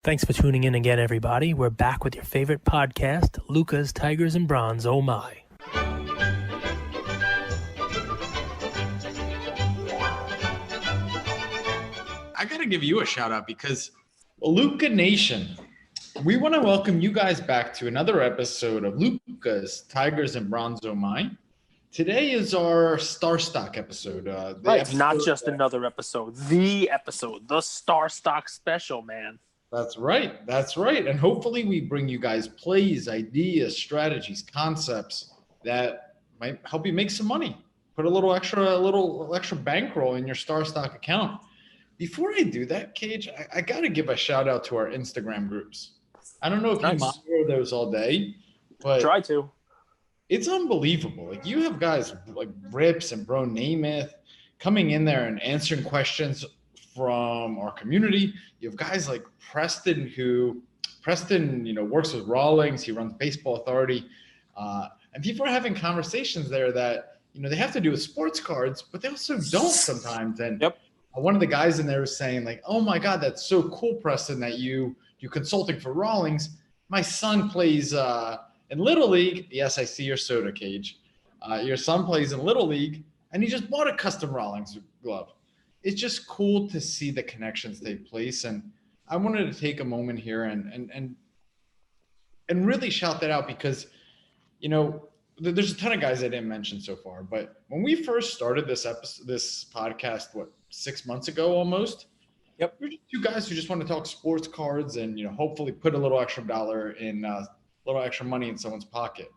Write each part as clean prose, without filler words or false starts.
Thanks for tuning in again, everybody. We're back with your favorite podcast, Luca's Tigers and Bronze, oh my. I got to give you a shout out because Luca Nation, we want to welcome you guys back to another episode of Luca's Tigers and Bronze, oh my. Today is our StarStock episode. Not just another episode, the StarStock special, man. That's right. And hopefully we bring you guys plays, ideas, strategies, concepts that might help you make some money. Put a little extra bankroll in your StarStock account. Before I do that, Cage, I got to give a shout out to our Instagram groups. I don't know if you monitor those all day, but try to. It's unbelievable. Like, you have guys like Rips and Bro Namath coming in there and answering questions from our community. You have guys like Preston, works with Rawlings. He runs Baseball Authority. And people are having conversations there that, they have to do with sports cards, but they also don't sometimes. And one of the guys in there was saying like, oh my God, that's so cool, Preston, that you consulting for Rawlings. My son plays in Little League. Yes, I see your soda, Cage. Your son plays in Little League, and he just bought a custom Rawlings glove. It's just cool to see the connections take place. And I wanted to take a moment here and really shout that out because, there's a ton of guys I didn't mention so far. But when we first started this podcast, 6 months ago almost? Yep. We're just two guys who just want to talk sports cards and, hopefully put a little extra little extra money in someone's pocket.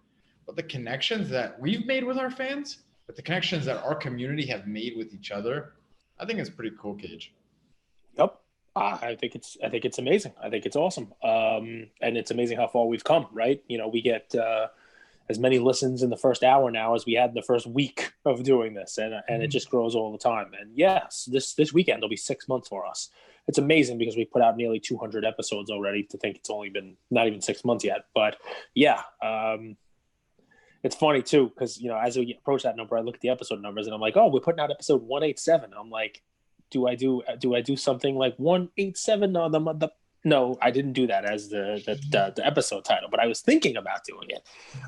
But the connections that we've made with our fans, but the connections that our community have made with each other, I think it's pretty cool, Cage. Yep. I think it's amazing. I think it's awesome. And it's amazing how far we've come, right? We get as many listens in the first hour now as we had in the first week of doing this. And it just grows all the time. And yes, this weekend will be 6 months for us. It's amazing because we put out nearly 200 episodes already to think it's only been not even 6 months yet. But yeah, it's funny too, because, as we approach that number, I look at the episode numbers and I'm like, oh, we're putting out episode 187. I'm like, do I do something like 187 on the No, I didn't do that as the episode title, but I was thinking about doing it.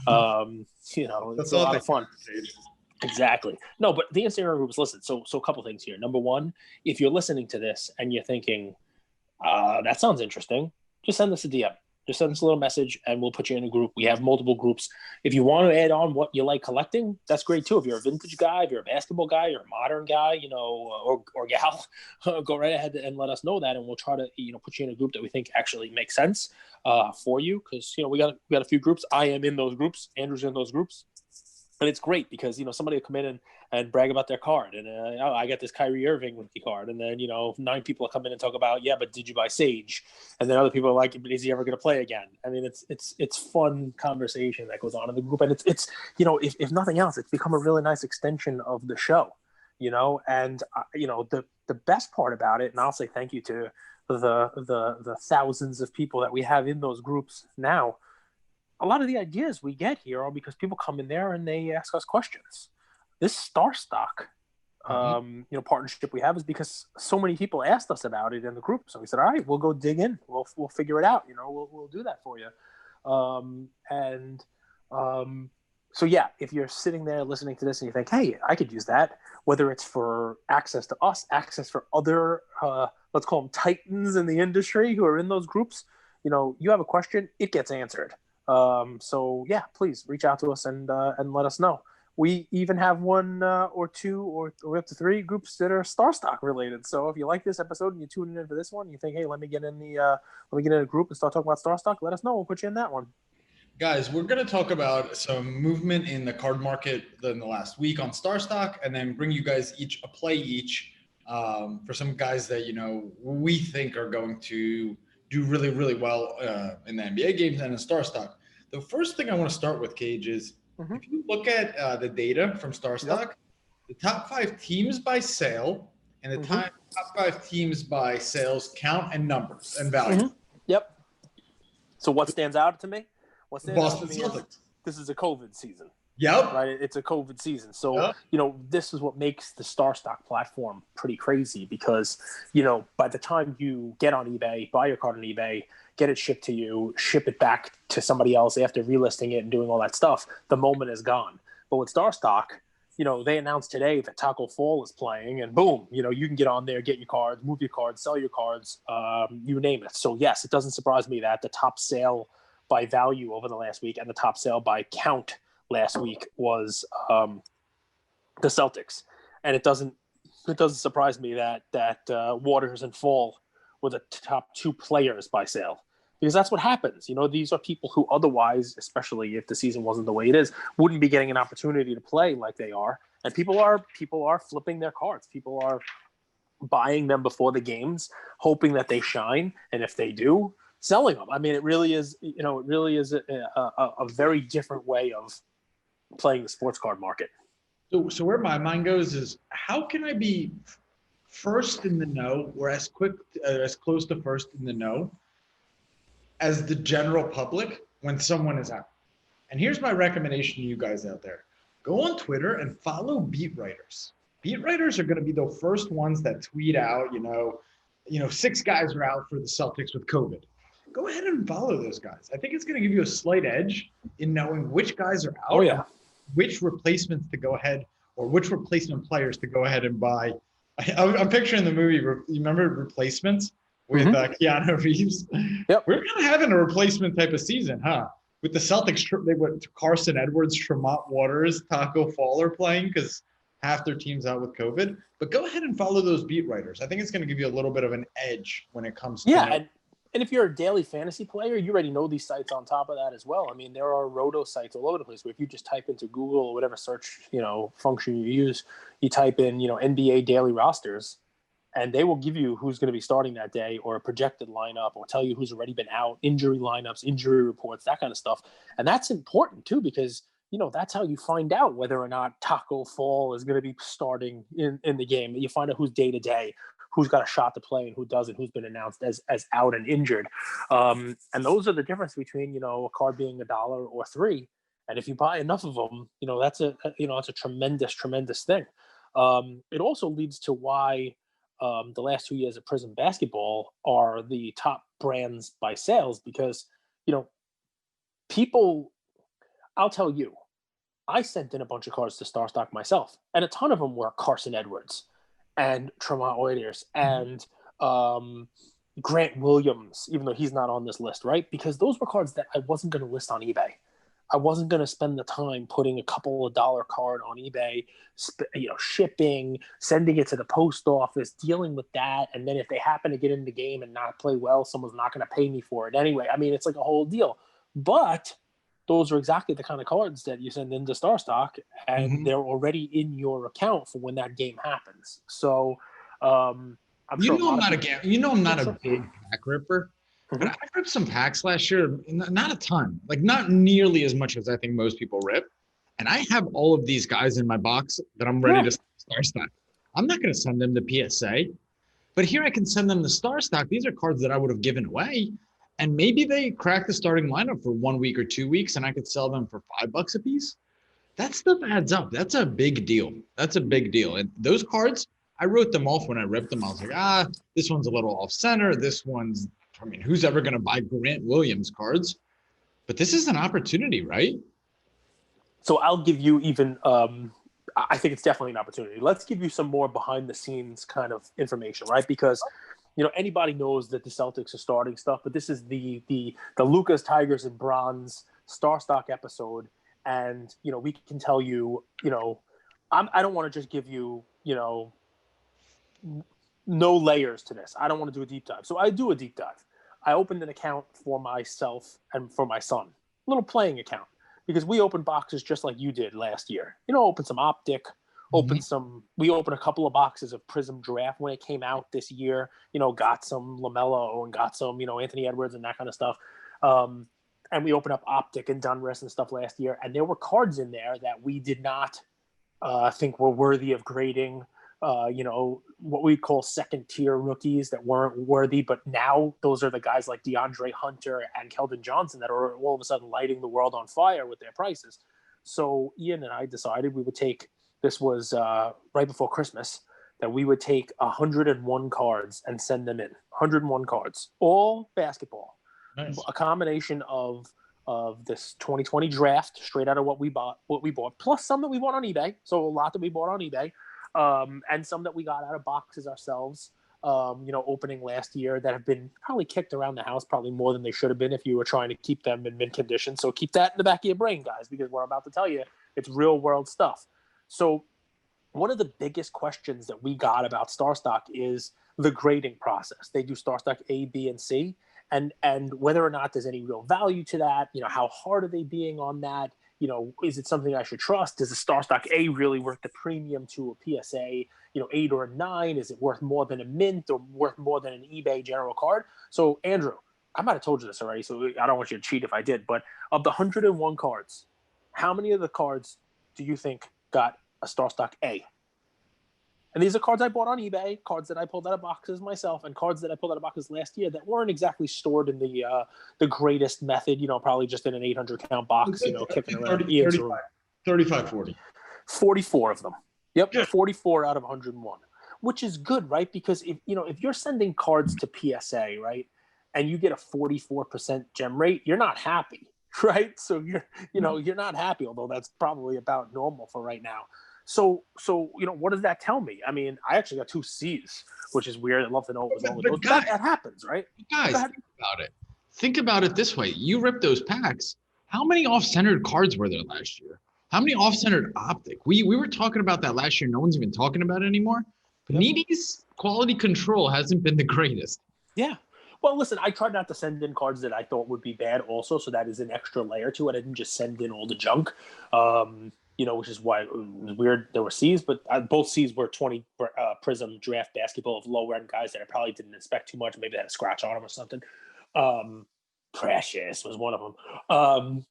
It's a lot of fun. Exactly. No, but the Instagram group is listed. So a couple things here. Number one, if you're listening to this and you're thinking, that sounds interesting, just send us a DM. Just send us a little message and we'll put you in a group. We have multiple groups. If you want to add on what you like collecting, that's great too. If you're a vintage guy, if you're a basketball guy, you're a modern guy, or gal, go right ahead and let us know that. And we'll try to, put you in a group that we think actually makes sense for you. Cause we got a few groups. I am in those groups. Andrew's in those groups. And it's great because, somebody will come in and brag about their card. And I got this Kyrie Irving rookie card. And then, 9 people will come in and talk about, yeah, but did you buy Sage? And then other people are like, is he ever going to play again? I mean, it's fun conversation that goes on in the group. And it's if nothing else, it's become a really nice extension of the show, and, the best part about it, and I'll say thank you to the thousands of people that we have in those groups now. A lot of the ideas we get here are because people come in there and they ask us questions. This StarStock, partnership we have is because so many people asked us about it in the group. So we said, all right, we'll go dig in. We'll figure it out. We'll do that for you. So yeah, if you're sitting there listening to this and you think, hey, I could use that, whether it's for access to us, access for other, let's call them titans in the industry who are in those groups, you have a question, it gets answered. So yeah, please reach out to us and let us know. We even have one or two or up to 3 groups that are StarStock related. So if you like this episode and you're tuning in for this one, you think, hey, let me get in a group and start talking about StarStock, let us know. We'll put you in that one. Guys, we're going to talk about some movement in the card market in the last week on StarStock, and then bring you guys a play each for some guys that, we think are going to do really, really well in the NBA games and in StarStock. The first thing I want to start with, Cage, is if you look at the data from StarStock, the top 5 teams by sale and the top 5 teams by sales count and numbers and value. So what stands out to me? Boston Celtics. This is a COVID season. Yep. right? It's a COVID season. So, Yep. this is what makes the StarStock platform pretty crazy because, by the time you get on eBay, buy your card on eBay, get it shipped to you, ship it back to somebody else after relisting it and doing all that stuff, the moment is gone. But with StarStock, they announced today that Taco Fall is playing, and boom, you can get on there, get your cards, move your cards, sell your cards, you name it. So yes, it doesn't surprise me that the top sale by value over the last week and the top sale by count last week was the Celtics, and it doesn't surprise me that Waters and Fall were the top two players by sale because that's what happens. These are people who otherwise, especially if the season wasn't the way it is, wouldn't be getting an opportunity to play like they are. And people are flipping their cards. People are buying them before the games, hoping that they shine, and if they do, selling them. I mean, it really is. A very different way of playing the sports card market. So where my mind goes is how can I be first in the know or as close to first in the know as the general public when someone is out? And here's my recommendation to you guys out there. Go on Twitter and follow beat writers. Beat writers are going to be the first ones that tweet out, 6 guys are out for the Celtics with COVID. Go ahead and follow those guys. I think it's going to give you a slight edge in knowing which guys are Oh out, yeah, which replacements to go ahead, or which replacement players to go ahead and buy. I'm picturing the movie. You remember Replacements with Keanu Reeves? Yep. We're kind of having a replacement type of season, huh? With the Celtics, they went Carson Edwards, Tremont Waters, Taco Fall are playing because half their team's out with COVID. But go ahead and follow those beat writers. I think it's going to give you a little bit of an edge when it comes to and if you're a daily fantasy player, you already know these sites on top of that as well. I mean, there are roto sites all over the place where if you just type into Google or whatever search, function you use, you type in, NBA daily rosters, and they will give you who's going to be starting that day or a projected lineup or tell you who's already been out, injury lineups, injury reports, that kind of stuff. And that's important too, because, that's how you find out whether or not Taco Fall is going to be starting in the game. You find out who's day to day, who's got a shot to play and who doesn't, who's been announced as out and injured. And those are the difference between, a card being $1 or $3. And if you buy enough of them, that's a tremendous thing. It also leads to why the last 2 years of Prism basketball are the top brands by sales because, people, I'll tell you, I sent in a bunch of cards to StarStock myself, and a ton of them were Carson Edwards and Tremont Waters and Grant Williams, even though he's not on this list, right? Because those were cards that I wasn't going to list on eBay. I wasn't going to spend the time putting a couple of dollar card on eBay, shipping, sending it to the post office, dealing with that. And then if they happen to get in the game and not play well, someone's not going to pay me for it anyway. I mean, it's like a whole deal. But those are exactly the kind of cards that you send into StarStock, and they're already in your account for when that game happens. So I'm sure I'm not I'm not a big pack ripper. But I ripped some packs last year, not a ton, like not nearly as much as I think most people rip. And I have all of these guys in my box that I'm ready to StarStock. I'm not going to send them to PSA, but here I can send them to StarStock. These are cards that I would have given away. And maybe they crack the starting lineup for 1 week or 2 weeks and I could sell them for $5 a piece. That stuff adds up. That's a big deal. That's a big deal. And those cards, I wrote them off when I ripped them. I was like, this one's a little off center. This one's, who's ever going to buy Grant Williams cards? But this is an opportunity, right? So I'll give you even, I think it's definitely an opportunity. Let's give you some more behind the scenes kind of information, right? Because, anybody knows that the Celtics are starting stuff, but this is the Lucas, Tigers, and Bronze StarStock episode. And, we can tell you, I don't want to just give you, no layers to this. I don't want to do a deep dive. So I do a deep dive. I opened an account for myself and for my son, a little playing account, because we opened boxes just like you did last year. Open some Optic, we opened a couple of boxes of Prism Draft when it came out this year, got some LaMelo and got some, Anthony Edwards and that kind of stuff. And we opened up Optic and Dunris and stuff last year. And there were cards in there that we did not think were worthy of grading. What we call second tier rookies that weren't worthy, but now those are the guys like DeAndre Hunter and Keldon Johnson that are all of a sudden lighting the world on fire with their prices. So Ian and I decided we would take, this was right before Christmas, that we would take 101 cards and send them in. 101 cards, all basketball. Nice. A combination of this 2020 draft, straight out of what we bought, plus some that we bought on eBay. So a lot that we bought on eBay, and some that we got out of boxes ourselves. Opening last year, that have been probably kicked around the house, probably more than they should have been if you were trying to keep them in mint condition. So keep that in the back of your brain, guys, because what I'm about to tell you, it's real world stuff. So one of the biggest questions that we got about StarStock is the grading process. They do StarStock A, B, and C, and whether or not there's any real value to that. How hard are they being on that? Is it something I should trust? Is a StarStock A really worth the premium to a PSA, 8 or a 9? Is it worth more than a mint or worth more than an eBay general card? So, Andrew, I might have told you this already, so I don't want you to cheat if I did, but of the 101 cards, how many of the cards do you think got a StarStock A? And these are cards I bought on eBay, cards that I pulled out of boxes myself, and cards that I pulled out of boxes last year that weren't exactly stored in the greatest method, probably just in an 800-count box, kicking around 35, 40. 44 of them. Yep, Good. 44 out of 101, which is good, right? Because if you're sending cards to PSA, right, and you get a 44% gem rate, you're not happy, right? So you're not happy, although that's probably about normal for right now. So what does that tell me? I mean, I actually got 2 C's, which is weird. I'd love to know what was wrong with those. But that happens, right? Guys, think about it. Think about it this way. You ripped those packs. How many off-centered cards were there last year? How many off-centered optic? We were talking about that last year. No one's even talking about it anymore. Panini's quality control hasn't been the greatest. Yeah. Well, listen, I tried not to send in cards that I thought would be bad also, so that is an extra layer to it. I didn't just send in all the junk. Which is why it was weird. There were C's, but both C's were 20 Prism draft basketball of lower-end guys that I probably didn't expect too much. Maybe they had a scratch on them or something. Precious was one of them.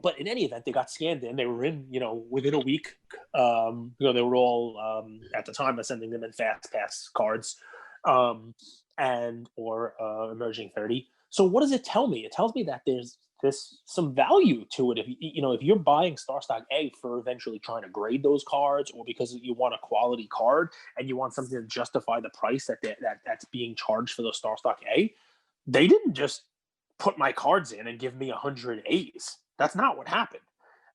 But in any event, they got scanned in. They were in, within a week. They were all, at the time of sending them in fast pass cards or emerging 30. So what does it tell me? It tells me that there's some value to it. If you're buying StarStock A for eventually trying to grade those cards, or because you want a quality card and you want something to justify the price that's being charged for those StarStock A, they didn't just put my cards in and give me 100 A's. That's not what happened.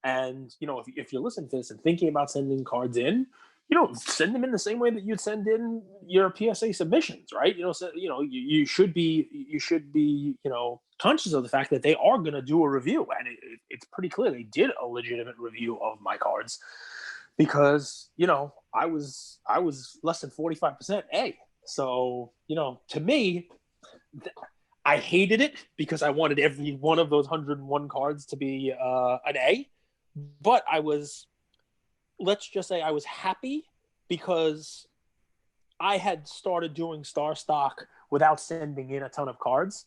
And if you're listening to this and thinking about sending cards in, send them in the same way that you'd send in your PSA submissions, right? You should be conscious of the fact that they are going to do a review, and it's pretty clear they did a legitimate review of my cards, because I was less than 45% A. So to me, I hated it because I wanted every one of those 101 cards to be an A, but let's just say I was happy because I had started doing StarStock without sending in a ton of cards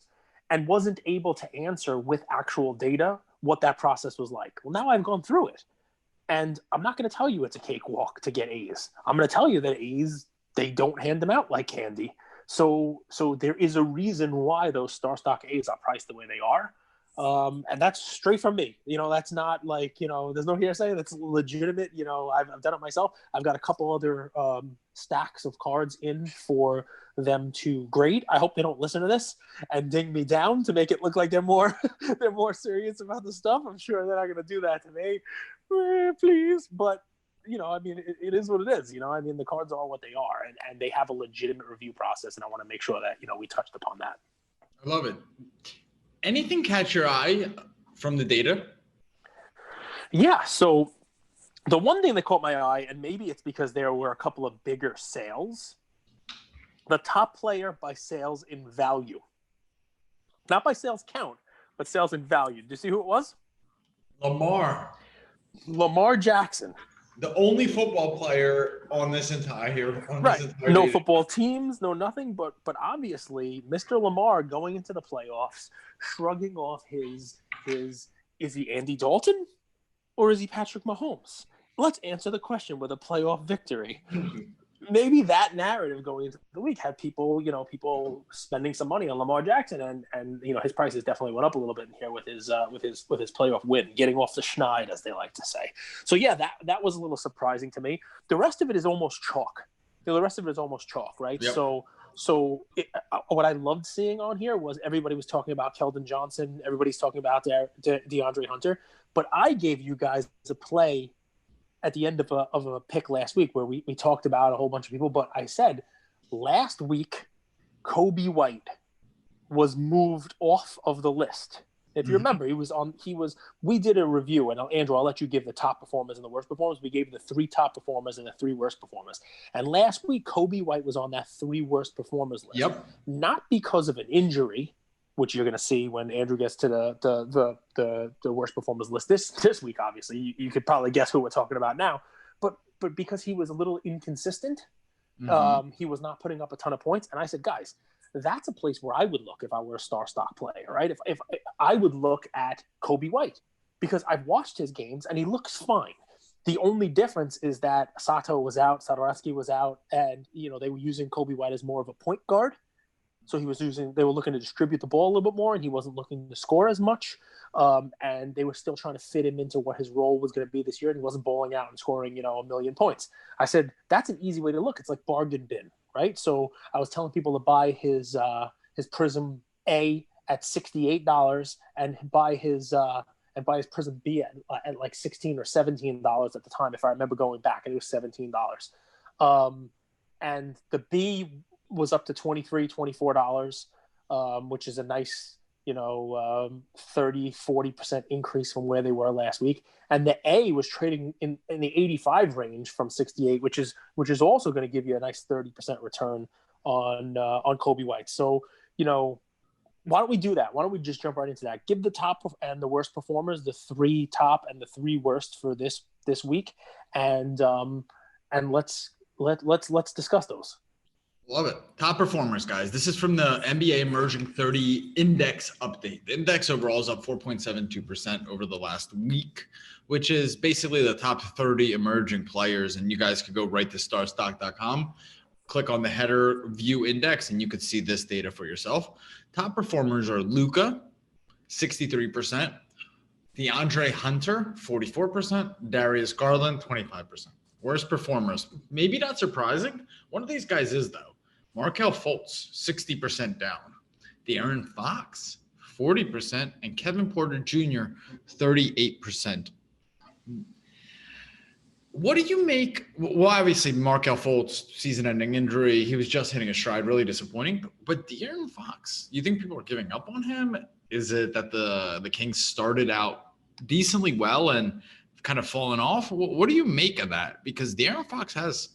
and wasn't able to answer with actual data what that process was like. Well, now I've gone through it, and I'm not going to tell you it's a cakewalk to get A's. I'm going to tell you that A's, they don't hand them out like candy. So there is a reason why those StarStock A's are priced the way they are. And that's straight from me. That's not like, there's no hearsay. That's legitimate. I've done it myself. I've got a couple other stacks of cards in for them to grade. I hope they don't listen to this and ding me down to make it look like they're more serious about the stuff. I'm sure they're not going to do that to me, please. But it is what it is. The cards are what they are, and they have a legitimate review process, and I want to make sure that we touched upon that. I love it. Anything catch your eye from the data? Yeah, so the one thing that caught my eye, and maybe it's because there were a couple of bigger sales, the top player by sales in value. Not by sales count, but sales in value. Do you see who it was? Lamar Jackson. The only football player on this entire no football teams, no nothing, but obviously Mr. Lamar going into the playoffs, shrugging off his is he Andy Dalton or is he Patrick Mahomes? Let's answer the question with a playoff victory. maybe that narrative going into the week had people spending some money on Lamar Jackson, and his prices definitely went up a little bit in here with his playoff win, getting off the schneid, as they like to say. So yeah, that was a little surprising to me. The rest of it is almost chalk. The rest of it is almost chalk, right? Yep. What I loved seeing on here was everybody was talking about Keldon Johnson, everybody's talking about DeAndre Hunter, but I gave you guys a play at the end of a pick last week where we talked about a whole bunch of people, but I said last week Kobe White was moved off of the list. If you remember, we did a review, and Andrew, I'll let you give the top performers and the worst performers. We gave the 3 top performers and the 3 worst performers. And last week, Kobe White was on that 3 worst performers list. Yep. Not because of an injury, which you're going to see when Andrew gets to the worst performers list this week. Obviously, you could probably guess who we're talking about now, but because he was a little inconsistent, he was not putting up a ton of points. And I said, guys, that's a place where I would look if I were a StarStock player, right? If I would look at Kobe White, because I've watched his games and he looks fine. The only difference is that Sato was out, Satoransky was out, and they were using Kobe White as more of a point guard. So they were looking to distribute the ball a little bit more, and he wasn't looking to score as much. And they were still trying to fit him into what his role was going to be this year, and he wasn't bowling out and scoring, 1 million points. I said, that's an easy way to look. It's like bargain bin, right? So I was telling people to buy his Prism A at $68 and buy his Prism B at like $16 or $17 at the time, if I remember going back, and it was $17. And the B was up to $24, which is a nice, 30-40% increase from where they were last week. And the A was trading in the 85 range from 68, which is also going to give you a nice 30% return on Kobe White. So, why don't we do that? Why don't we just jump right into that? Give the top and the worst performers, the 3 top and the 3 worst for this week, and let's discuss those. Love it. Top performers, guys. This is from the NBA Emerging 30 Index update. The index overall is up 4.72% over the last week, which is basically the top 30 emerging players. And you guys could go right to starstock.com, click on the header view index, and you could see this data for yourself. Top performers are Luka, 63%, DeAndre Hunter, 44%, Darius Garland, 25%. Worst performers, maybe not surprising. One of these guys is, though. Markelle Fultz, 60% down. De'Aaron Fox, 40%. And Kevin Porter Jr., 38%. What do you make? Well, obviously, Markelle Fultz, season-ending injury. He was just hitting a stride, really disappointing. But De'Aaron Fox, you think people are giving up on him? Is it that the Kings started out decently well and kind of fallen off? What do you make of that? Because De'Aaron Fox has,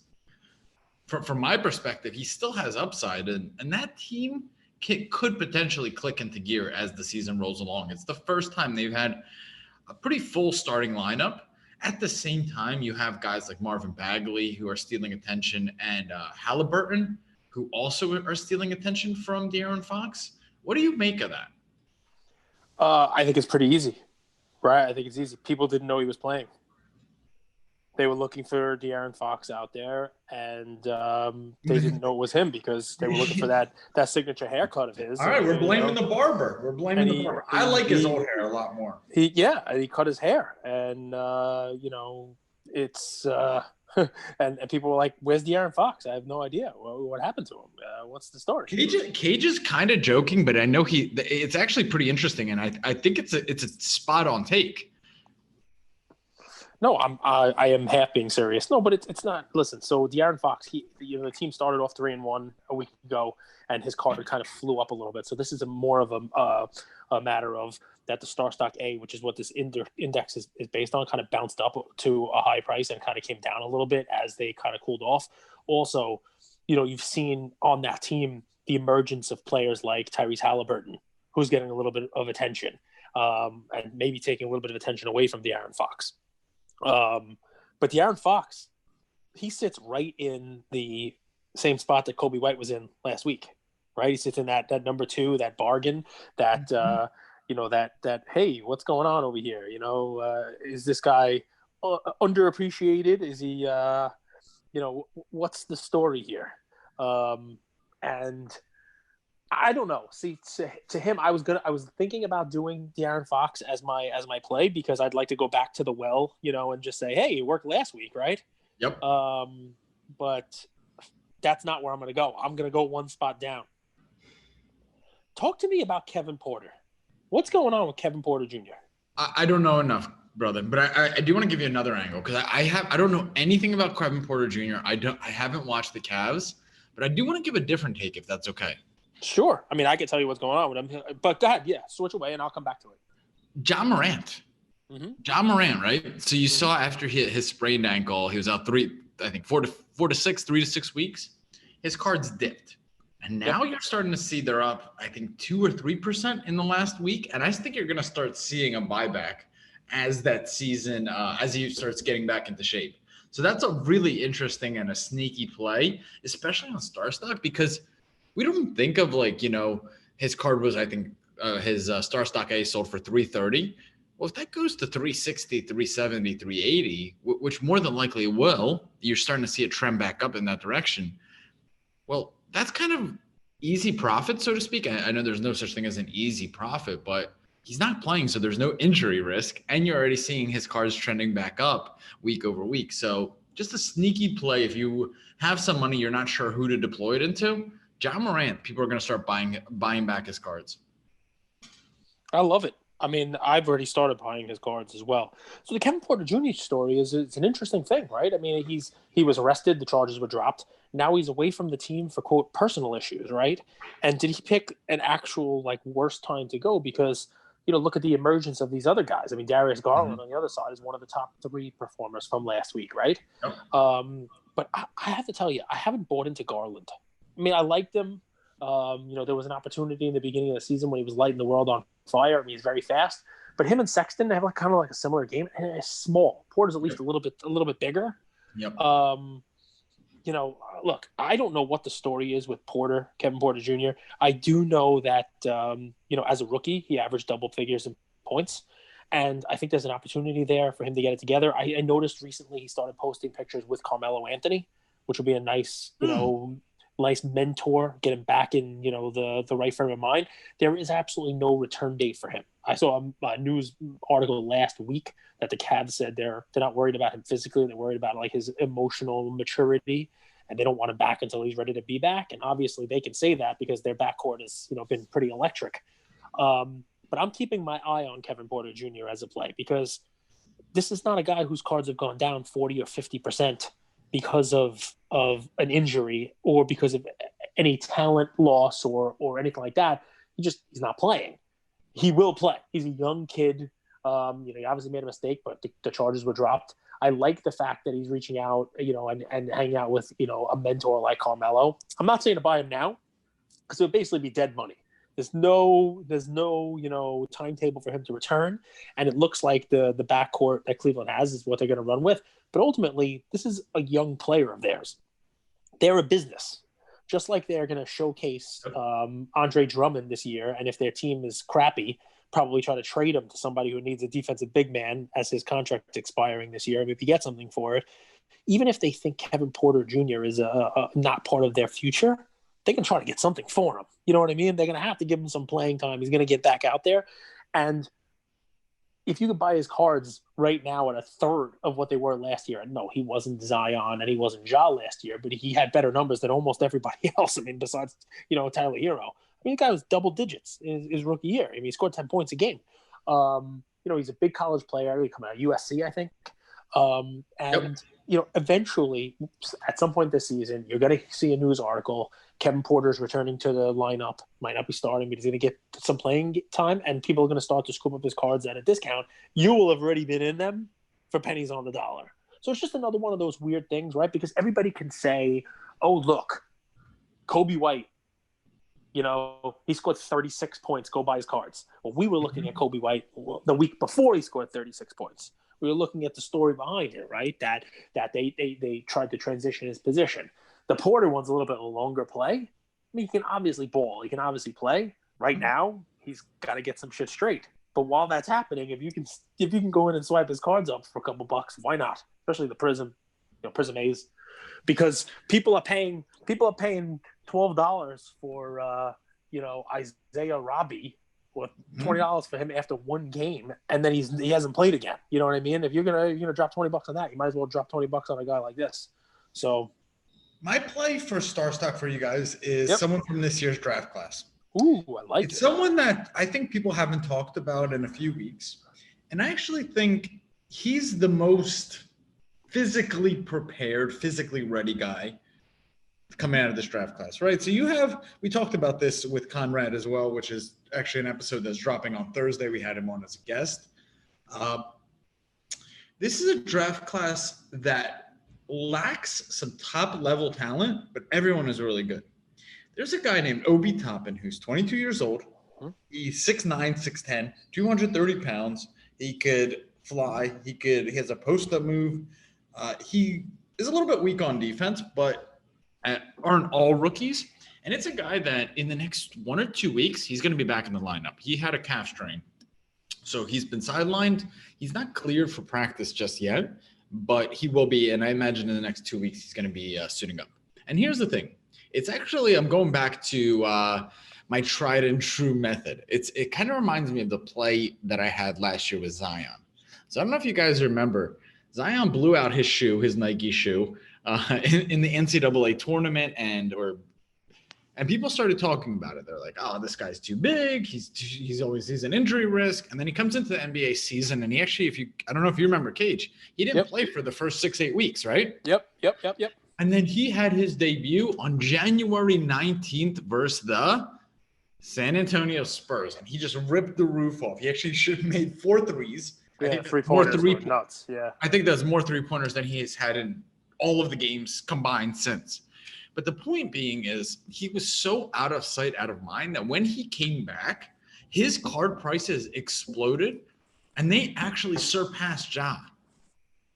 from my perspective, he still has upside, and that team could potentially click into gear as the season rolls along. It's the first time they've had a pretty full starting lineup. At the same time, you have guys like Marvin Bagley who are stealing attention, and Halliburton, who also are stealing attention from De'Aaron Fox. What do you make of that? I think it's pretty easy. Right, I think it's easy. People didn't know he was playing. They were looking for De'Aaron Fox out there, and they didn't know it was him because they were looking for that signature haircut of his. All right, we're blaming the barber. We're blaming the barber. I like his old hair a lot more. He cut his hair, and it's and people were like, "Where's De'Aaron Fox?" I have no idea. What happened to him? What's the story? Cage is kind of joking, but I know it's actually pretty interesting, and I think it's a spot on take. No, I am half being serious. No, but it's not. Listen, so De'Aaron Fox, the team started off 3-1 a week ago, and his card kind of flew up a little bit. So this is more of a matter of that the StarStock A, which is what this index is based on, kind of bounced up to a high price and kind of came down a little bit as they kind of cooled off. Also, you've seen on that team the emergence of players like Tyrese Halliburton, who's getting a little bit of attention, and maybe taking a little bit of attention away from De'Aaron Fox. But De'Aaron Fox, he sits right in the same spot that Kobe White was in last week, right? He sits in that number 2, that bargain, that that hey, what's going on over here? Is this guy underappreciated? Is he what's the story here? And I don't know. See, to him, I was thinking about doing De'Aaron Fox as my play because I'd like to go back to the well, and just say, hey, it worked last week, right? Yep. But that's not where I'm going to go. I'm going to go one spot down. Talk to me about Kevin Porter. What's going on with Kevin Porter Jr.? I don't know enough, brother, but I do want to give you another angle because I don't know anything about Kevin Porter Jr. I haven't watched the Cavs, but I do want to give a different take if that's okay. Sure. I mean, I can tell you what's going on with him, but go ahead. Yeah, switch away, and I'll come back to it. Ja Morant. Mm-hmm. Ja Morant, right? So you saw after his sprained ankle, he was out 4 to 6 weeks. His cards dipped. And now you're starting to see they're up, I think, 2 or 3% in the last week. And I think you're going to start seeing a buyback as that season, as he starts getting back into shape. So that's a really interesting and a sneaky play, especially on StarStock, because we don't think of his card was, I think, his StarStock A sold for $330. Well, if that goes to $360, $370, $380, which more than likely it will, you're starting to see a trend back up in that direction. Well, that's kind of easy profit, so to speak. I know there's no such thing as an easy profit, but he's not playing, so there's no injury risk. And you're already seeing his cards trending back up week over week. So just a sneaky play. If you have some money, you're not sure who to deploy it into, Ja Morant, people are going to start buying back his cards. I love it. I mean, I've already started buying his cards as well. So the Kevin Porter Jr. story it's an interesting thing, right? I mean, he was arrested, the charges were dropped. Now he's away from the team for, quote, personal issues, right? And did he pick an actual worst time to go? Because look at the emergence of these other guys. I mean, Darius Garland on the other side is one of the top 3 performers from last week, right? Yep. But I have to tell you, I haven't bought into Garland. I mean, I liked him. There was an opportunity in the beginning of the season when he was lighting the world on fire. I mean, he's very fast. But him and Sexton, they have kind of a similar game, and it's small. Porter's at least a little bit bigger. Yep. Look, I don't know what the story is with Kevin Porter Jr. I do know that as a rookie, he averaged double figures in points, and I think there's an opportunity there for him to get it together. I noticed recently he started posting pictures with Carmelo Anthony, which would be a nice, nice mentor, get him back in, the right frame of mind. There is absolutely no return date for him. I saw a news article last week that the Cavs said they're not worried about him physically. They're worried about his emotional maturity, and they don't want him back until he's ready to be back. And obviously they can say that because their backcourt has, been pretty electric. But I'm keeping my eye on Kevin Porter Jr. as a play because this is not a guy whose cards have gone down 40 or 50% because of an injury or because of any talent loss or anything like that. He's not playing. He will play. He's a young kid. He obviously made a mistake, but the charges were dropped. I like the fact that he's reaching out, and hanging out with, a mentor like Carmelo. I'm not saying to buy him now because it would basically be dead money. There's no timetable for him to return, and it looks like the backcourt that Cleveland has is what they're going to run with. But ultimately, this is a young player of theirs. They're a business, just like they're going to showcase Andre Drummond this year. And if their team is crappy, probably try to trade him to somebody who needs a defensive big man as his contract expiring this year. If you get something for it, even if they think Kevin Porter Jr. is not part of their future, they can try to get something for him. You know what I mean? They're going to have to give him some playing time. He's going to get back out there. And if you could buy his cards right now at a third of what they were last year, and no, he wasn't Zion and he wasn't Ja last year, but he had better numbers than almost everybody else. I mean, besides, Tyler Hero. I mean, the guy was double digits in his rookie year. I mean, he scored 10 points a game. He's a big college player. He come out of USC, I think. Eventually, at some point this season, you're going to see a news article. Kevin Porter's returning to the lineup. Might not be starting, but he's going to get some playing time, and people are going to start to scoop up his cards at a discount. You will have already been in them for pennies on the dollar. So it's just another one of those weird things, right? Because everybody can say, oh, look, Kobe White, he scored 36 points. Go buy his cards. Well, we were looking at Kobe White the week before he scored 36 points. We were looking at the story behind it, right? That they tried to transition his position. The Porter one's a little bit longer play. I mean, he can obviously ball. He can obviously play. Right now, he's got to get some shit straight. But while that's happening, if you can go in and swipe his cards up for a couple bucks, why not? Especially the Prism, Prism A's. because people are paying $12 for Isaiah Robbie, or $20 for him after one game, and then he hasn't played again. You know what I mean? If you're gonna drop $20 on that, you might as well drop $20 on a guy like this. So my play for StarStock for you guys is someone from this year's draft class. Ooh, I like it. It's someone that I think people haven't talked about in a few weeks. And I actually think he's the most physically prepared, physically ready guy coming out of this draft class, right? So we talked about this with Conrad as well, which is actually an episode that's dropping on Thursday. We had him on as a guest. This is a draft class that lacks some top level talent, but everyone is really good. There's a guy named Obi Toppin who's 22 years old. He's 6'9", 6'10", 230 pounds. He could fly. He has a post-up move. He is a little bit weak on defense, but aren't all rookies. And it's a guy that in the next 1 or 2 weeks, he's going to be back in the lineup. He had a calf strain. So he's been sidelined. He's not cleared for practice just yet, but he will be. And I imagine in the next 2 weeks, he's going to be suiting up. And here's the thing. It's actually, I'm going back to my tried and true method. It kind of reminds me of the play that I had last year with Zion. So I don't know if you guys remember, Zion blew out his Nike shoe in the NCAA tournament, and people started talking about it. They're like, oh, this guy's too big. He's an injury risk. And then he comes into the NBA season, and he actually, I don't know if you remember Cage, he didn't play for the first 6-8 weeks, right? Yep. And then he had his debut on January 19th versus the San Antonio Spurs, and he just ripped the roof off. He actually should have made 4 threes. Yeah, I think 3-pointers nuts. Yeah, I think that's more 3-pointers than he has had in all of the games combined since. But the point being is he was so out of sight, out of mind that when he came back, his card prices exploded, and they actually surpassed Ja.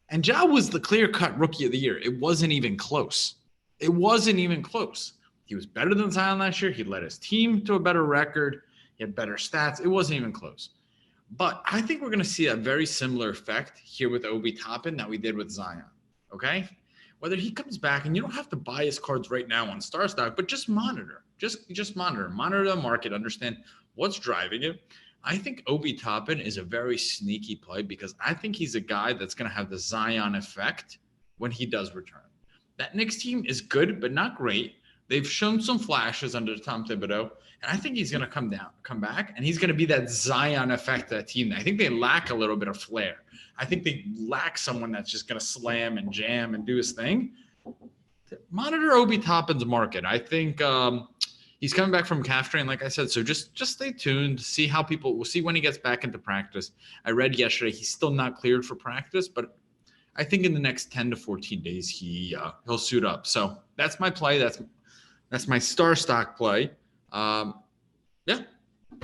And Ja was the clear-cut rookie of the year. It wasn't even close. He was better than Zion last year. He led his team to a better record. He had better stats. It wasn't even close. But I think we're going to see a very similar effect here with Obi Toppin that we did with Zion, okay? Whether he comes back, and you don't have to buy his cards right now on StarStock, but just monitor. Just monitor. Monitor the market. Understand what's driving it. I think Obi Toppin is a very sneaky play because I think he's a guy that's going to have the Zion effect when he does return. That Knicks team is good, but not great. They've shown some flashes under Tom Thibodeau, and I think he's going to come back, and he's going to be that Zion effect to that team. I think they lack a little bit of flair. I think they lack someone that's just going to slam and jam and do his thing. Monitor Obi Toppin's market. I think he's coming back from calf strain, like I said. So just stay tuned. See how we'll see when he gets back into practice. I read yesterday he's still not cleared for practice, but I think in the next 10 to 14 days he'll suit up. So that's my play. That's my StarStock play.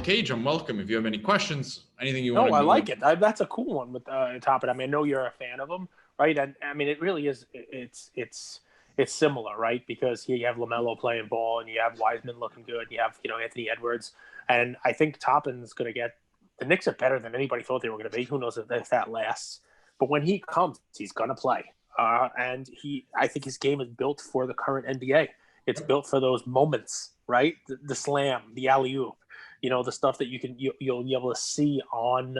Cage, I'm welcome. If you have any questions, anything you want to. No, I like it. That's a cool one with Toppin. I mean, I know you're a fan of him, right? And I mean, it really is. It's similar, right? Because here you have LaMelo playing ball, and you have Wiseman looking good. And you have Anthony Edwards, and I think Toppin's going to get. The Knicks are better than anybody thought they were going to be. Who knows if that lasts? But when he comes, he's going to play, and I think his game is built for the current NBA. It's built for those moments, right? The slam, the alley-oop, the stuff that you'll be able to see on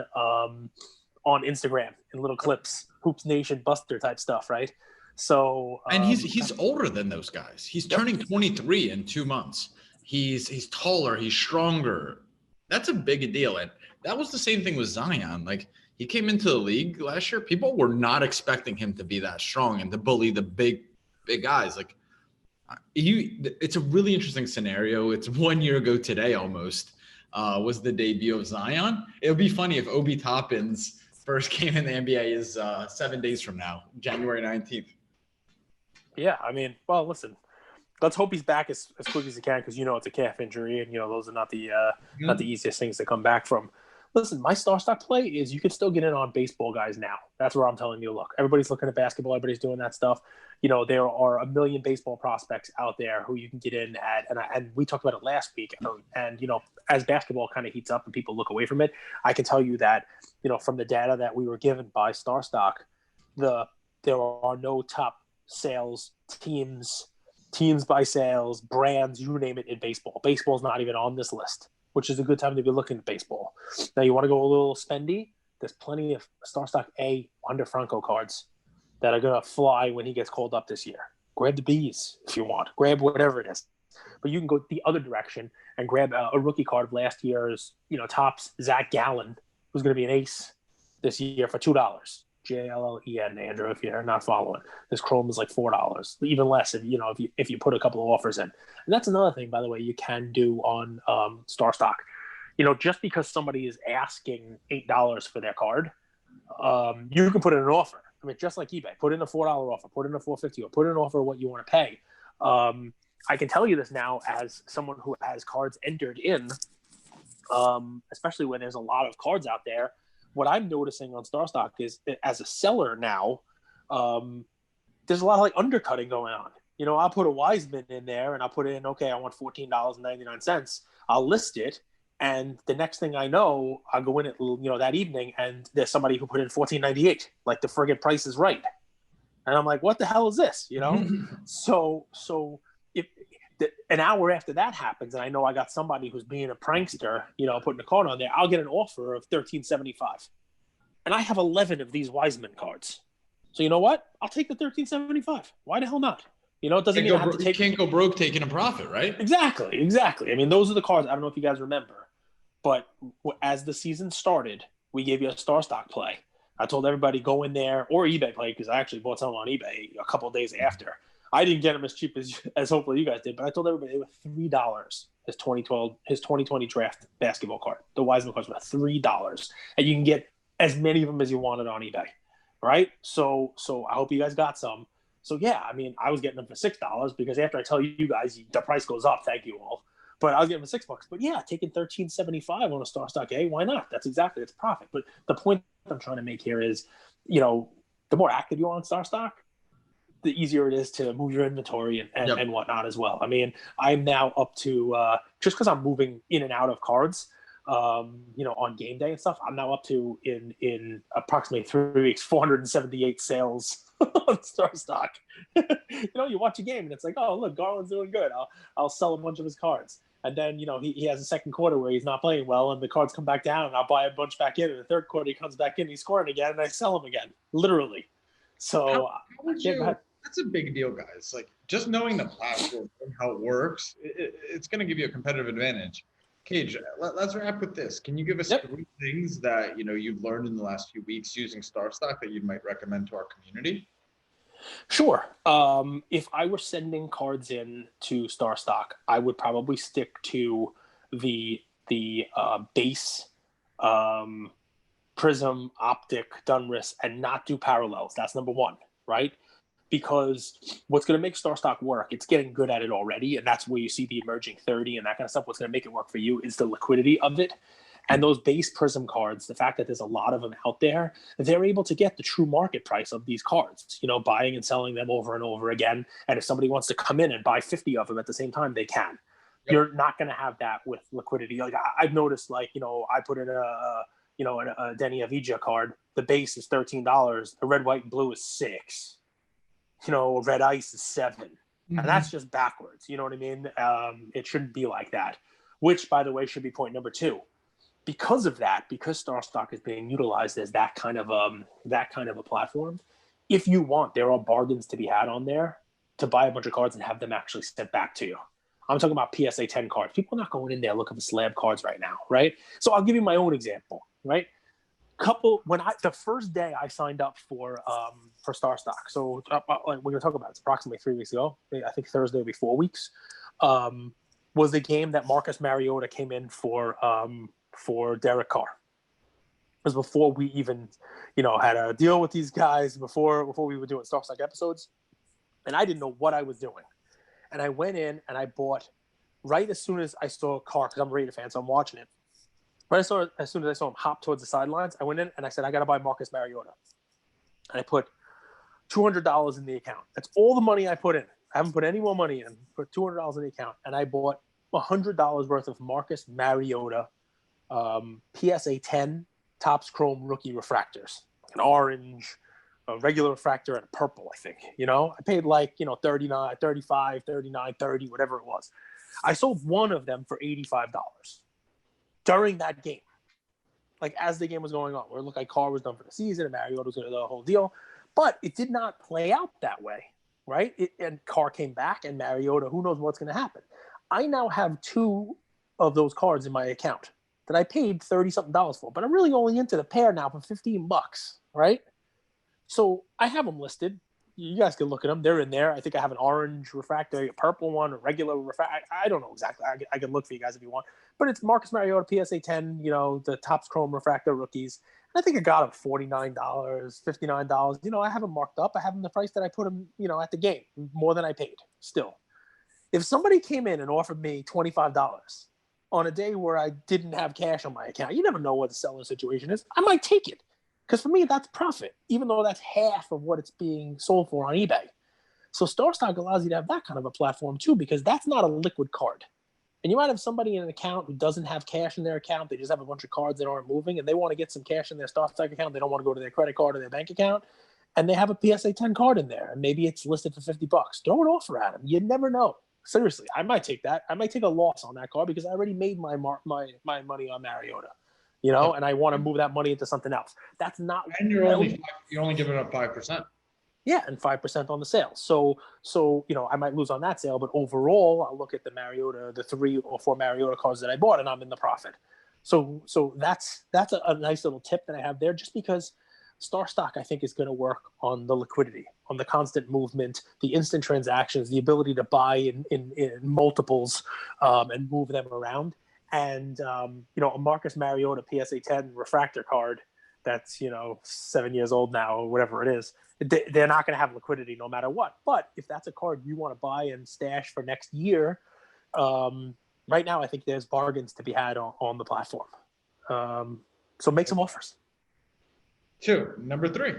Instagram in little clips, Hoops Nation Buster type stuff, right? So and he's older than those guys. He's turning 23 in 2 months. He's taller, he's stronger. That's a big deal. And that was the same thing with Zion. Like, he came into the league last year. People were not expecting him to be that strong and to bully the big guys. Like, it's a really interesting scenario. It's 1 year ago today almost was the debut of Zion. It would be funny if Obi Toppin's first game in the NBA is 7 days from now, January 19th. Yeah, I mean, well, listen, let's hope he's back as quick as he can, because it's a calf injury, and those are not the easiest things to come back from. Listen, my StarStock play is you can still get in on baseball guys now. That's where I'm telling you, look, everybody's looking at basketball. Everybody's doing that stuff. There are a million baseball prospects out there who you can get in at. And we talked about it last week. And as basketball kind of heats up and people look away from it, I can tell you that, from the data that we were given by StarStock, there are no top sales, teams by sales, brands, you name it in baseball. Baseball's not even on this list, which is a good time to be looking at baseball. Now, you want to go a little spendy? There's plenty of StarStock A under Franco cards that are going to fly when he gets called up this year. Grab the Bs if you want. Grab whatever it is. But you can go the other direction and grab a rookie card of last year's, tops Zach Gallen, who's going to be an ace this year for $2. Jallen, Andrew, if you're not following. This Chrome is like $4, even less if you put a couple of offers in. And that's another thing, by the way, you can do on StarStock. Just because somebody is asking $8 for their card, you can put in an offer. I mean, just like eBay, put in a $4 offer, put in a $4.50, or put in an offer of what you want to pay. I can tell you this now as someone who has cards entered in, especially when there's a lot of cards out there. What I'm noticing on StarStock is, as a seller now, there's a lot of like undercutting going on. I'll put a Wiseman in there and I'll put in, okay, I want $14.99. I'll list it. And the next thing I know, I'll go in it, that evening, and there's somebody who put in $14.98. Like, the friggin' Price is Right. And I'm like, what the hell is this? So if an hour after that happens, and I know I got somebody who's being a prankster, putting a card on there, I'll get an offer of $13.75. And I have 11 of these Wiseman cards. So you know what? I'll take the $13.75. Why the hell not? It doesn't mean I have to take. You can't go broke taking a profit, right? Exactly. I mean, those are the cards. I don't know if you guys remember, but as the season started, we gave you a StarStock play. I told everybody go in there, or eBay play, because I actually bought some on eBay a couple of days after. I didn't get them as cheap as hopefully you guys did, but I told everybody they were $3. His 2020 draft basketball card, the Wiseman cards, were $3, and you can get as many of them as you wanted on eBay, right? So I hope you guys got some. So yeah, I mean, I was getting them for $6 because after I tell you guys the price goes up, thank you all. But I was getting them for $6. But yeah, taking $13.75 on a StarStock A, why not? It's profit. But the point I'm trying to make here is, the more active you are on StarStock, the easier it is to move your inventory and whatnot as well. I mean, I'm now up to just because I'm moving in and out of cards, on game day and stuff. I'm now up to in approximately 3 weeks, 478 sales on StarStock. You watch a game and it's like, oh look, Garland's doing good. I'll sell a bunch of his cards. And then, he has a second quarter where he's not playing well and the cards come back down and I'll buy a bunch back in. And the third quarter he comes back in, he's scoring again, and I sell him again, literally. So how would you, that's a big deal, guys. Like, just knowing the platform and how it works, it's going to give you a competitive advantage. Cage, let's wrap with this. Can you give us 3 things that you've learned in the last few weeks using StarStock that you might recommend to our community? Sure. If I were sending cards in to StarStock, I would probably stick to the base Prism, Optic, Dunris, and not do parallels. That's number 1, right? Because what's going to make StarStock work, it's getting good at it already, and that's where you see the emerging 30 and that kind of stuff. What's going to make it work for you is the liquidity of it. And those base Prism cards, the fact that there's a lot of them out there, they're able to get the true market price of these cards, buying and selling them over and over again. And if somebody wants to come in and buy 50 of them at the same time, they can. Yep. You're not going to have that with liquidity. Like I've noticed, I put in a Denny Avija card. The base is $13. The red, white, and blue is $6. Red ice is $7. Mm-hmm. And that's just backwards. You know what I mean? It shouldn't be like that, which, by the way, should be point number 2. Because of that, because StarStock is being utilized as that kind of a platform, if you want, there are bargains to be had on there to buy a bunch of cards and have them actually sent back to you. I'm talking about PSA 10 cards. People are not going in there looking for slab cards right now, right? So I'll give you my own example, right? The first day I signed up for StarStock, so we're gonna talk about it's approximately 3 weeks ago. I think Thursday will be 4 weeks. Was the game that Marcus Mariota came in for Derek Carr. It was before we even, had a deal with these guys, before we were doing StarStock episodes, and I didn't know what I was doing. And I went in and I bought right as soon as I saw Carr, because I'm a Raider fan, so I'm watching it. As soon as I saw him hop towards the sidelines, I went in and I said, I got to buy Marcus Mariota. And I put $200 in the account. That's all the money I put in. I haven't put any more money in. Put $200 in the account. And I bought $100 worth of Marcus Mariota PSA 10 Topps Chrome rookie refractors. An orange, a regular refractor, and a purple, I think. You know, I paid like, 39, 35, 39, 30, whatever it was. I sold one of them for $85 during that game. Like as the game was going on, where it looked like Carr was done for the season and Mariota was going to do the whole deal. But it did not play out that way, right? And Carr came back and Mariota, who knows what's going to happen. I now have two of those cards in my account that I paid $30-something for, but I'm really only into the pair now for $15, right? So I have them listed. You guys can look at them. They're in there. I think I have an orange refractor, a purple one, a regular refractor. I don't know exactly. I can look for you guys if you want. But it's Marcus Mariota, PSA 10, the Topps Chrome refractor rookies. And I think I got them $49, $59. I have them marked up. I have them the price that I put them, at the game, more than I paid still. If somebody came in and offered me $25 on a day where I didn't have cash on my account, you never know what the selling situation is. I might take it. Because for me, that's profit, even though that's half of what it's being sold for on eBay. So StarStock allows you to have that kind of a platform too, because that's not a liquid card. And you might have somebody in an account who doesn't have cash in their account. They just have a bunch of cards that aren't moving, and they want to get some cash in their StarStock account. They don't want to go to their credit card or their bank account. And they have a PSA 10 card in there, and maybe it's listed for $50. Throw an offer at them. You never know. Seriously, I might take that. I might take a loss on that card because I already made my money on Mariota. And I want to move that money into something else. That's not. And you're only giving up 5%. Yeah, and 5% on the sale. So I might lose on that sale, but overall, I'll look at the 3 or 4 Mariota cards that I bought, and I'm in the profit. So that's a nice little tip that I have there, just because StarStock, I think, is going to work on the liquidity, on the constant movement, the instant transactions, the ability to buy in multiples and move them around. And, a Marcus Mariota PSA 10 refractor card that's, 7 years old now or whatever it is, they're not going to have liquidity no matter what. But if that's a card you want to buy and stash for next year, right now I think there's bargains to be had on the platform. So make some offers. 2, number 3.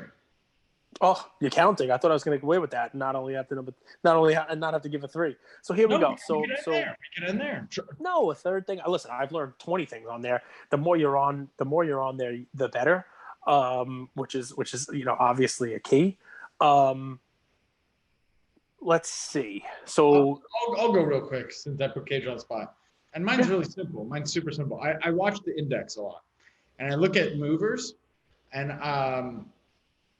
Oh, you're counting. I thought I was going to get away with that. Not have to give a 3. So here we go. So we get in there. No, a third thing. Listen, I've learned 20 things on there. The more you're on there, the better. Which is obviously a key. Let's see. So I'll go real quick since I put Cage on the spot. And mine's really simple. Mine's super simple. I watch the index a lot, and I look at movers and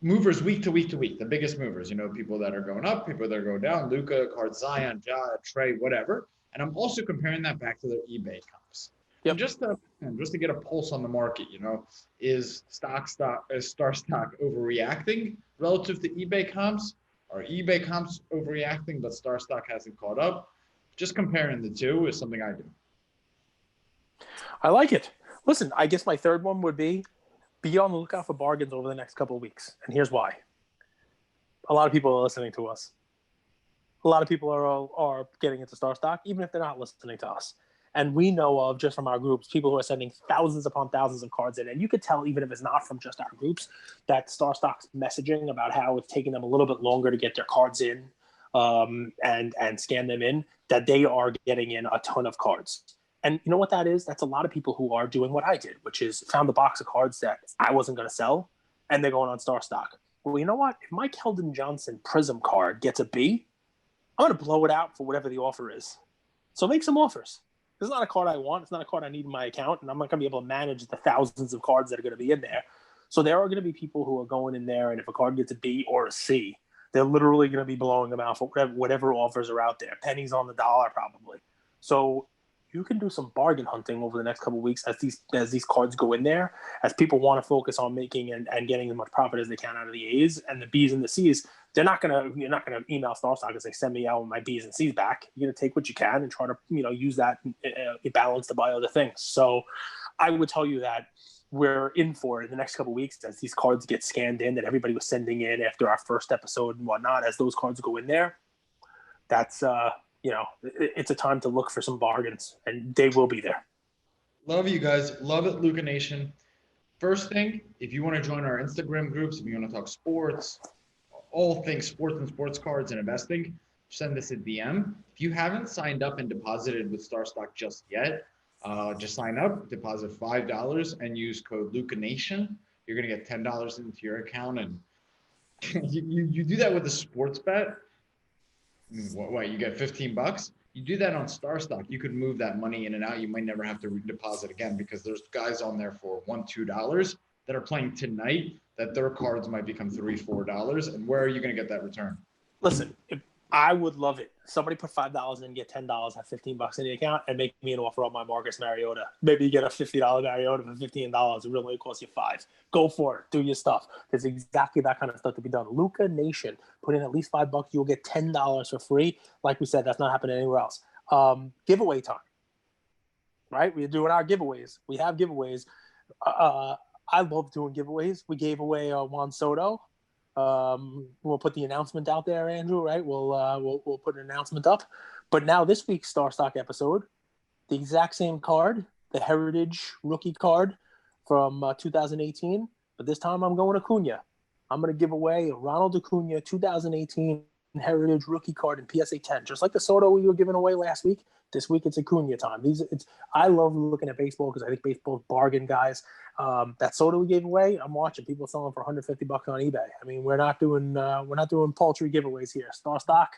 movers week to week to week. The biggest movers, people that are going up, people that are going down. Luka, Card Zion, Ja, Trey, whatever. And I'm also comparing that back to their eBay comps. Yep. And just to get a pulse on the market, is StarStock overreacting relative to eBay comps? Are eBay comps overreacting, but StarStock hasn't caught up? Just comparing the two is something I do. I like it. Listen, I guess my third one would be on the lookout for bargains over the next couple of weeks. And here's why. A lot of people are listening to us. A lot of people are getting into StarStock, even if they're not listening to us. And we know of, just from our groups, people who are sending thousands upon thousands of cards in. And you could tell, even if it's not from just our groups, that StarStock's messaging about how it's taking them a little bit longer to get their cards in and scan them in, that they are getting in a ton of cards. And you know what that is? That's a lot of people who are doing what I did, which is found a box of cards that I wasn't going to sell, and they're going on StarStock. Well, you know what? If my Keldon Johnson Prism card gets a B, I'm going to blow it out for whatever the offer is. So make some offers. This is not a card I want. It's not a card I need in my account, and I'm not going to be able to manage the thousands of cards that are going to be in there. So there are going to be people who are going in there, and if a card gets a B or a C, they're literally going to be blowing them out for whatever offers are out there. Pennies on the dollar, probably. So you can do some bargain hunting over the next couple of weeks as these cards go in there, as people want to focus on making and getting as much profit as they can out of the A's and the B's and the C's. You're not gonna email StarStock and say, send me out my B's and C's back. You're gonna take what you can and try to use that balance to buy other things. So I would tell you that we're in for it in the next couple of weeks as these cards get scanned in that everybody was sending in after our first episode and whatnot. As those cards go in there, that's it's a time to look for some bargains, and they will be there. Love you guys. Love it, Luca Nation. First thing, if you want to join our Instagram groups, if you want to talk sports, all things sports and sports cards and investing, send us a DM. If you haven't signed up and deposited with StarStock just yet, just sign up, deposit $5, and use code LucaNation. You're going to get $10 into your account, and You do that with a sports bet. What you get $15? You do that on StarStock, you could move that money in and out. You might never have to deposit again because there's guys on there for $1, $2 that are playing tonight that their cards might become $3, $4. And where are you going to get that return? Listen, I would love it. Somebody put $5 in, get $10, have $15 in the account, and make me an offer on my Marcus Mariota. Maybe you get a $50 Mariota for $15. It really costs you $5. Go for it. Do your stuff. There's exactly that kind of stuff to be done. Luca Nation, put in at least $5. You'll get $10 for free. Like we said, that's not happening anywhere else. Giveaway time, right? We're doing our giveaways. We have giveaways. I love doing giveaways. We gave away Juan Soto. We'll put the announcement out there, Andrew, right? We'll put an announcement up. But now this week's StarStock episode, the exact same card, the Heritage rookie card from 2018. But this time I'm going Acuna. I'm going to give away a Ronald Acuna 2018 Heritage rookie card in PSA 10. Just like the Soto we were giving away last week, this week it's Acuna time. I love looking at baseball because I think baseball's bargain, guys. That Soda we gave away, I'm watching people selling for $150 on eBay. I mean, we're not doing paltry giveaways here. StarStock,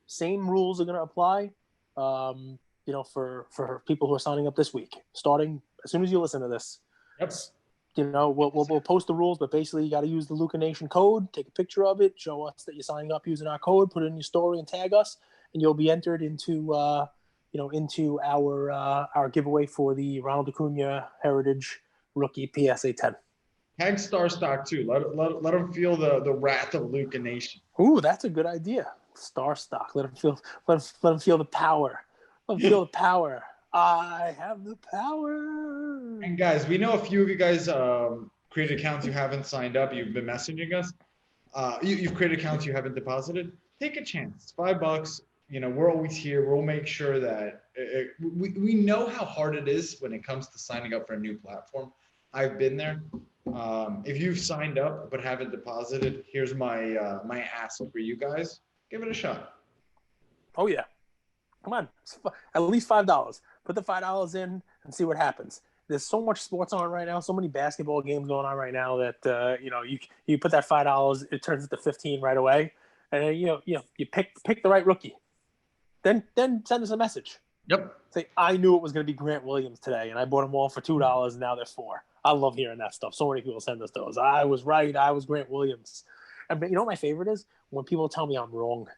same rules are going to apply. For people who are signing up this week, starting as soon as you listen to this. Yep. We'll post the rules, but basically you got to use the Luca Nation code, take a picture of it, show us that you're signing up using our code, put it in your story, and tag us, and you'll be entered into our giveaway for the Ronald Acuna Heritage Rookie PSA 10. Tag StarStock too. Let them feel the wrath of Luca Nation. Ooh, that's a good idea. StarStock. Let them feel the power. Let them feel the power. I have the power. And guys, we know a few of you guys created accounts you haven't signed up. You've been messaging us. You've created accounts you haven't deposited. Take a chance. It's $5. We're always here. We'll make sure that we know how hard it is when it comes to signing up for a new platform. I've been there. If you've signed up but haven't deposited, here's my my ask for you guys. Give it a shot. Oh yeah, come on, at least $5. Put the $5 in and see what happens. There's so much sports on right now, so many basketball games going on right now that you put that $5, it turns into 15 right away, and then, you pick the right rookie. Then send us a message. Yep. Say, I knew it was going to be Grant Williams today, and I bought them all for $2, and now they're $4. I love hearing that stuff. So many people send us those. I was right. I was Grant Williams. And you know what my favorite is? When people tell me I'm wrong.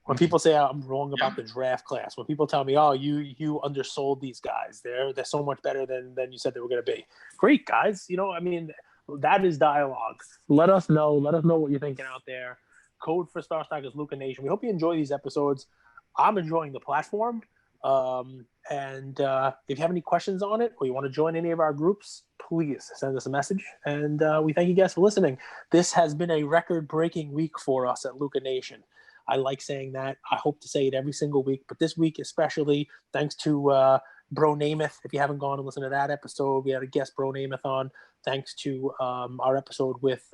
When people say I'm wrong about the draft class. When people tell me, oh, you undersold these guys. They're so much better than you said they were going to be. Great, guys. That is dialogue. Let us know. Let us know what you're thinking out there. Code for StarStock is Luca Nation. We hope you enjoy these episodes. I'm enjoying the platform. And if you have any questions on it or you want to join any of our groups, please send us a message. And we thank you guys for listening. This has been a record-breaking week for us at Luca Nation. I like saying that. I hope to say it every single week, but this week especially, thanks to Bro Namath. If you haven't gone and listened to that episode, we had a guest, Bro Namath, on. Thanks to our episode with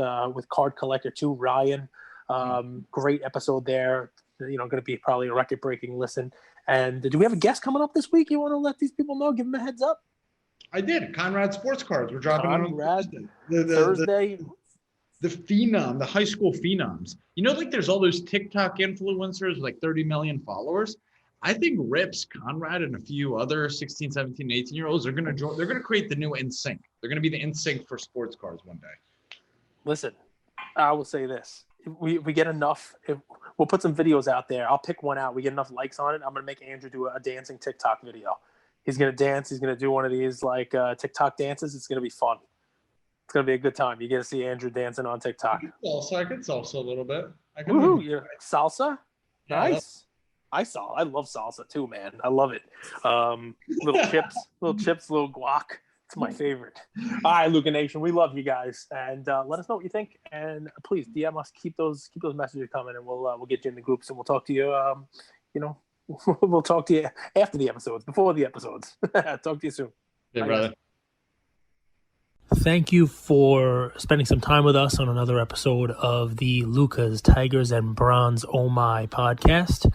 Card Collector 2, Ryan. Great episode there. Going to be probably a record-breaking listen. And do we have a guest coming up this week? You want to let these people know? Give them a heads up. I did. Conrad Sports Cards. We're dropping on Thursday. The phenom, the high school phenoms. There's all those TikTok influencers with like 30 million followers. I think Rips, Conrad, and a few other 16, 17, 18-year-olds are going to join. They're going to create the new NSYNC. They're going to be the NSYNC for sports cards one day. Listen, I will say this. We get enough. We'll put some videos out there. I'll pick one out. We get enough likes on it. I'm going to make Andrew do a dancing TikTok video. He's going to dance. He's going to do one of these TikTok dances. It's going to be fun. It's going to be a good time. You get to see Andrew dancing on TikTok. I could salsa a little bit. Woohoo! You're salsa? Yeah, nice. I love salsa too, man. I love it. Little chips, little guac. It's my favorite. All right, Luca Nation, we love you guys, and let us know what you think. And please DM us. Keep those messages coming, and we'll get you in the groups, and we'll talk to you. We'll talk to you after the episodes, before the episodes. Talk to you soon. Yeah, brother. Thank you for spending some time with us on another episode of the Lucas, Tigers, and Bronze Oh My podcast.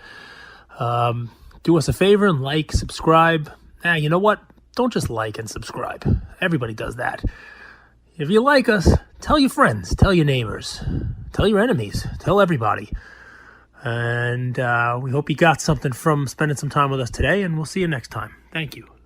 Do us a favor and like, subscribe. You know what? Don't just like and subscribe. Everybody does that. If you like us, tell your friends, tell your neighbors, tell your enemies, tell everybody. And we hope you got something from spending some time with us today, and we'll see you next time. Thank you.